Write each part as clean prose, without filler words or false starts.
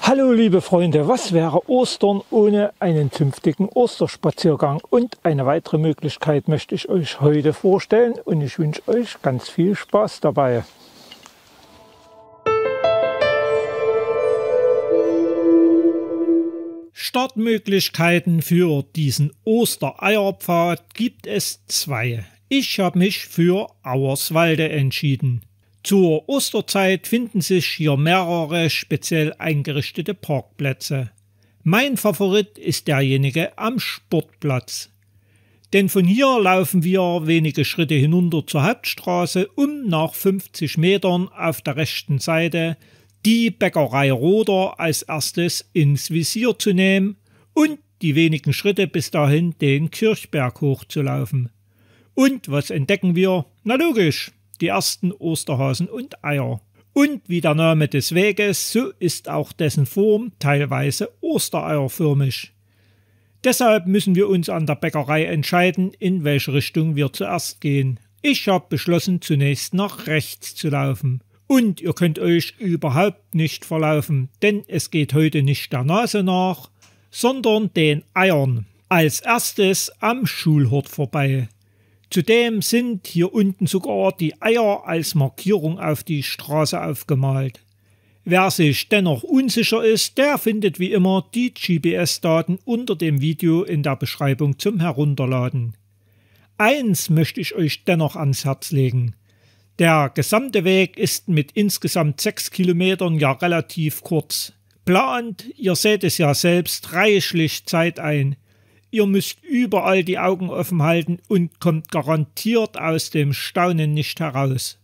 Hallo liebe Freunde, was wäre Ostern ohne einen zünftigen Osterspaziergang? Und eine weitere Möglichkeit möchte ich euch heute vorstellen und ich wünsche euch ganz viel Spaß dabei. Startmöglichkeiten für diesen Ostereierpfad gibt es zwei. Ich habe mich für Auerswalde entschieden. Zur Osterzeit finden sich hier mehrere speziell eingerichtete Parkplätze. Mein Favorit ist derjenige am Sportplatz. Denn von hier laufen wir wenige Schritte hinunter zur Hauptstraße, um nach 50 Metern auf der rechten Seite die Bäckerei Roder als erstes ins Visier zu nehmen und die wenigen Schritte bis dahin den Kirchberg hochzulaufen. Und was entdecken wir? Na logisch, die ersten Osterhasen und Eier. Und wie der Name des Weges, so ist auch dessen Form teilweise ostereierförmig. Deshalb müssen wir uns an der Bäckerei entscheiden, in welche Richtung wir zuerst gehen. Ich habe beschlossen, zunächst nach rechts zu laufen. Und ihr könnt euch überhaupt nicht verlaufen, denn es geht heute nicht der Nase nach, sondern den Eiern. Als erstes am Schulhort vorbei. Zudem sind hier unten sogar die Eier als Markierung auf die Straße aufgemalt. Wer sich dennoch unsicher ist, der findet wie immer die GPS-Daten unter dem Video in der Beschreibung zum Herunterladen. Eins möchte ich euch dennoch ans Herz legen. Der gesamte Weg ist mit insgesamt 6 Kilometern ja relativ kurz. Plant, ihr seht es ja selbst, reichlich Zeit ein. Ihr müsst überall die Augen offen halten und kommt garantiert aus dem Staunen nicht heraus.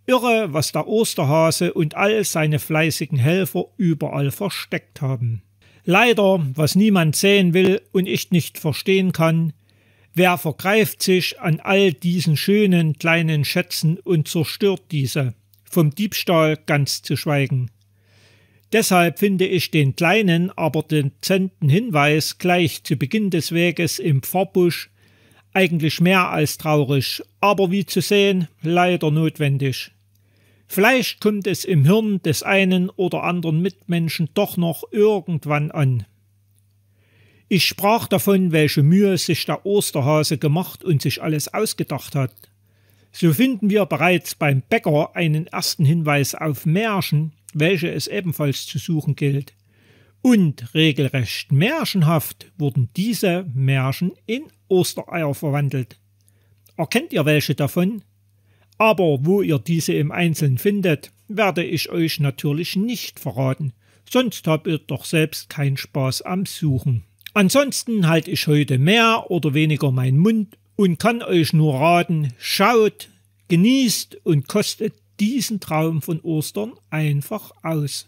Irre, was der Osterhase und all seine fleißigen Helfer überall versteckt haben. Leider, was niemand sehen will und ich nicht verstehen kann, wer vergreift sich an all diesen schönen kleinen Schätzen und zerstört diese, vom Diebstahl ganz zu schweigen. Deshalb finde ich den kleinen, aber dezenten Hinweis gleich zu Beginn des Weges im Pfarrbusch eigentlich mehr als traurig, aber wie zu sehen, leider notwendig. Vielleicht kommt es im Hirn des einen oder anderen Mitmenschen doch noch irgendwann an. Ich sprach davon, welche Mühe sich der Osterhase gemacht und sich alles ausgedacht hat. So finden wir bereits beim Bäcker einen ersten Hinweis auf Märchen, welche es ebenfalls zu suchen gilt. Und regelrecht märchenhaft wurden diese Märchen in Ostereier verwandelt. Erkennt ihr welche davon? Aber wo ihr diese im Einzelnen findet, werde ich euch natürlich nicht verraten, sonst habt ihr doch selbst keinen Spaß am Suchen. Ansonsten halte ich heute mehr oder weniger meinen Mund und kann euch nur raten, schaut, genießt und kostet diesen Traum von Ostern einfach aus.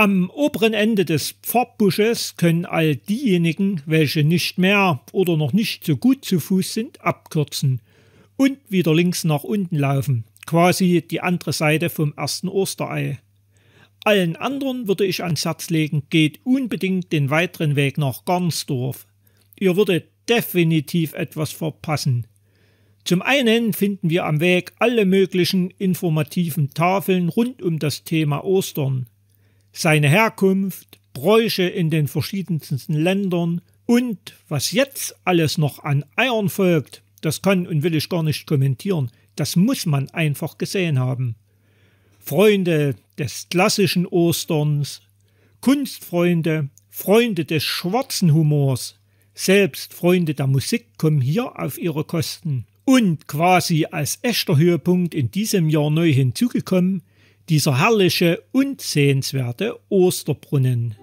Am oberen Ende des Pfarrbusches können all diejenigen, welche nicht mehr oder noch nicht so gut zu Fuß sind, abkürzen und wieder links nach unten laufen, quasi die andere Seite vom ersten Osterei. Allen anderen würde ich ans Herz legen, geht unbedingt den weiteren Weg nach Garnsdorf. Ihr würdet definitiv etwas verpassen. Zum einen finden wir am Weg alle möglichen informativen Tafeln rund um das Thema Ostern, seine Herkunft, Bräuche in den verschiedensten Ländern und was jetzt alles noch an Eiern folgt, das kann und will ich gar nicht kommentieren, das muss man einfach gesehen haben. Freunde des klassischen Osterns, Kunstfreunde, Freunde des schwarzen Humors, selbst Freunde der Musik kommen hier auf ihre Kosten. Und quasi als echter Höhepunkt in diesem Jahr neu hinzugekommen, dieser herrliche und sehenswerte Osterbrunnen.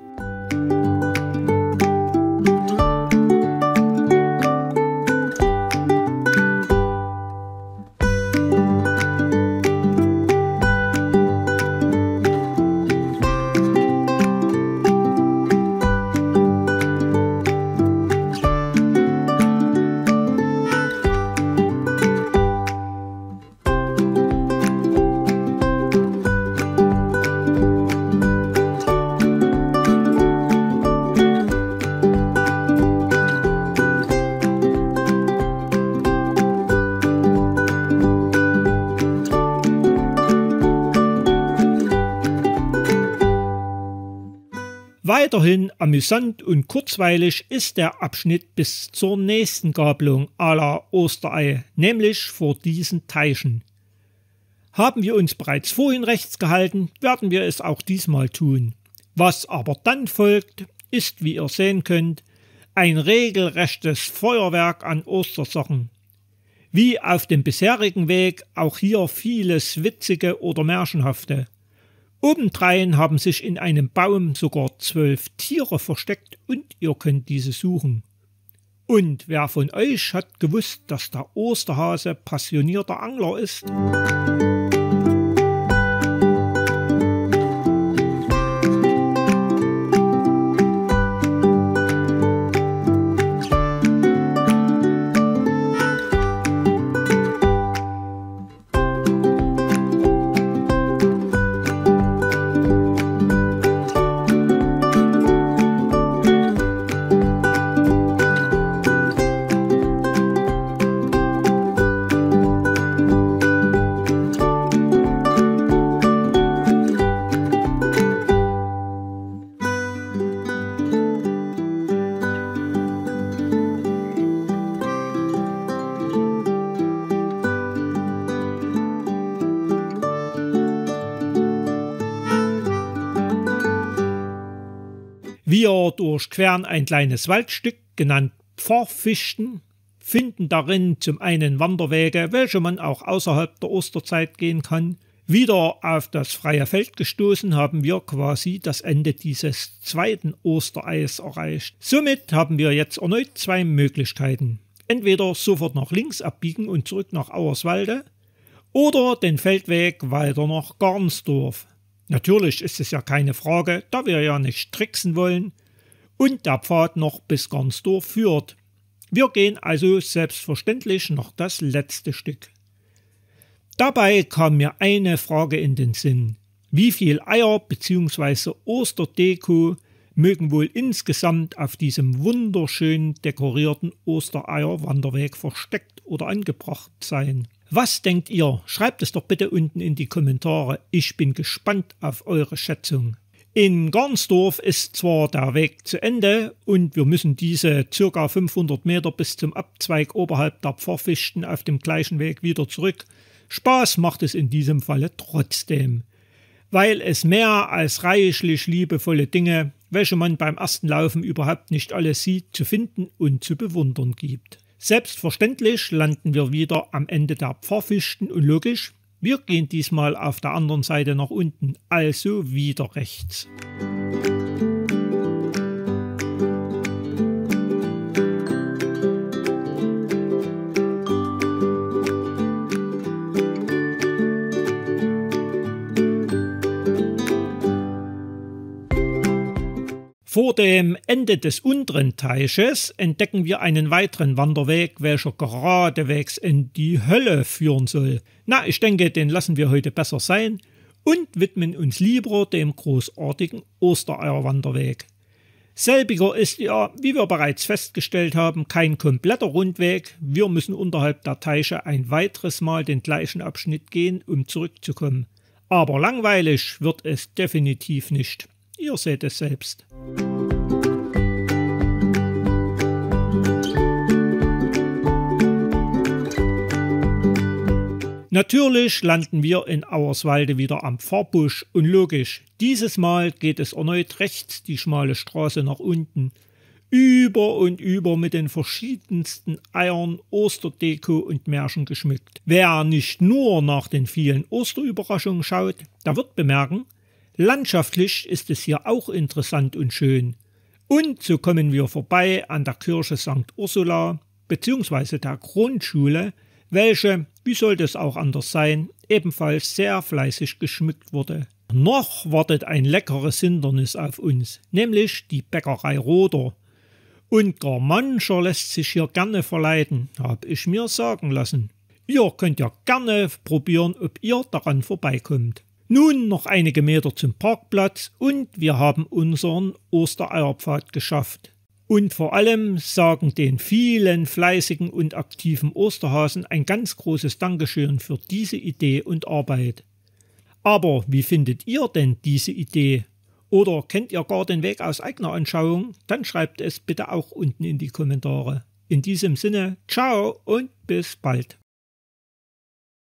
Weiterhin amüsant und kurzweilig ist der Abschnitt bis zur nächsten Gabelung à la Osterei, nämlich vor diesen Teichen. Haben wir uns bereits vorhin rechts gehalten, werden wir es auch diesmal tun. Was aber dann folgt, ist, wie ihr sehen könnt, ein regelrechtes Feuerwerk an Ostersachen. Wie auf dem bisherigen Weg auch hier vieles Witzige oder Märchenhafte. Obendrein haben sich in einem Baum sogar 12 Tiere versteckt und ihr könnt diese suchen. Und wer von euch hat gewusst, dass der Osterhase passionierter Angler ist? Wir durchqueren ein kleines Waldstück, genannt Pfarrfichten, finden darin zum einen Wanderwege, welche man auch außerhalb der Osterzeit gehen kann. Wieder auf das freie Feld gestoßen haben wir quasi das Ende dieses zweiten Ostereis erreicht. Somit haben wir jetzt erneut zwei Möglichkeiten. Entweder sofort nach links abbiegen und zurück nach Auerswalde oder den Feldweg weiter nach Garnsdorf. Natürlich ist es ja keine Frage, da wir ja nicht tricksen wollen und der Pfad noch bis Garnsdorf führt. Wir gehen also selbstverständlich noch das letzte Stück. Dabei kam mir eine Frage in den Sinn. Wie viel Eier bzw. Osterdeko mögen wohl insgesamt auf diesem wunderschön dekorierten Ostereier-Wanderweg versteckt oder angebracht sein? Was denkt ihr? Schreibt es doch bitte unten in die Kommentare. Ich bin gespannt auf eure Schätzung. In Garnsdorf ist zwar der Weg zu Ende und wir müssen diese ca. 500 Meter bis zum Abzweig oberhalb der Pfarrfichten auf dem gleichen Weg wieder zurück. Spaß macht es in diesem Falle trotzdem, weil es mehr als reichlich liebevolle Dinge, welche man beim ersten Laufen überhaupt nicht alles sieht, zu finden und zu bewundern gibt. Selbstverständlich landen wir wieder am Ende der Pfarrfichten und logisch, wir gehen diesmal auf der anderen Seite nach unten, also wieder rechts. Vor dem Ende des unteren Teiches entdecken wir einen weiteren Wanderweg, welcher geradewegs in die Hölle führen soll. Na, ich denke, den lassen wir heute besser sein und widmen uns lieber dem großartigen Ostereier-Wanderweg. Selbiger ist ja, wie wir bereits festgestellt haben, kein kompletter Rundweg. Wir müssen unterhalb der Teiche ein weiteres Mal den gleichen Abschnitt gehen, um zurückzukommen. Aber langweilig wird es definitiv nicht. Ihr seht es selbst. Natürlich landen wir in Auerswalde wieder am Pfarrbusch und logisch, dieses Mal geht es erneut rechts die schmale Straße nach unten. Über und über mit den verschiedensten Eiern, Osterdeko und Märchen geschmückt. Wer nicht nur nach den vielen Osterüberraschungen schaut, der wird bemerken, landschaftlich ist es hier auch interessant und schön. Und so kommen wir vorbei an der Kirche St. Ursula bzw. der Grundschule, welche, wie sollte es auch anders sein, ebenfalls sehr fleißig geschmückt wurde. Noch wartet ein leckeres Hindernis auf uns, nämlich die Bäckerei Roder. Und gar mancher lässt sich hier gerne verleiten, habe ich mir sagen lassen. Ihr könnt ja gerne probieren, ob ihr daran vorbeikommt. Nun noch einige Meter zum Parkplatz und wir haben unseren Ostereierpfad geschafft. Und vor allem sagen den vielen fleißigen und aktiven Osterhasen ein ganz großes Dankeschön für diese Idee und Arbeit. Aber wie findet ihr denn diese Idee? Oder kennt ihr gar den Weg aus eigener Anschauung? Dann schreibt es bitte auch unten in die Kommentare. In diesem Sinne, ciao und bis bald.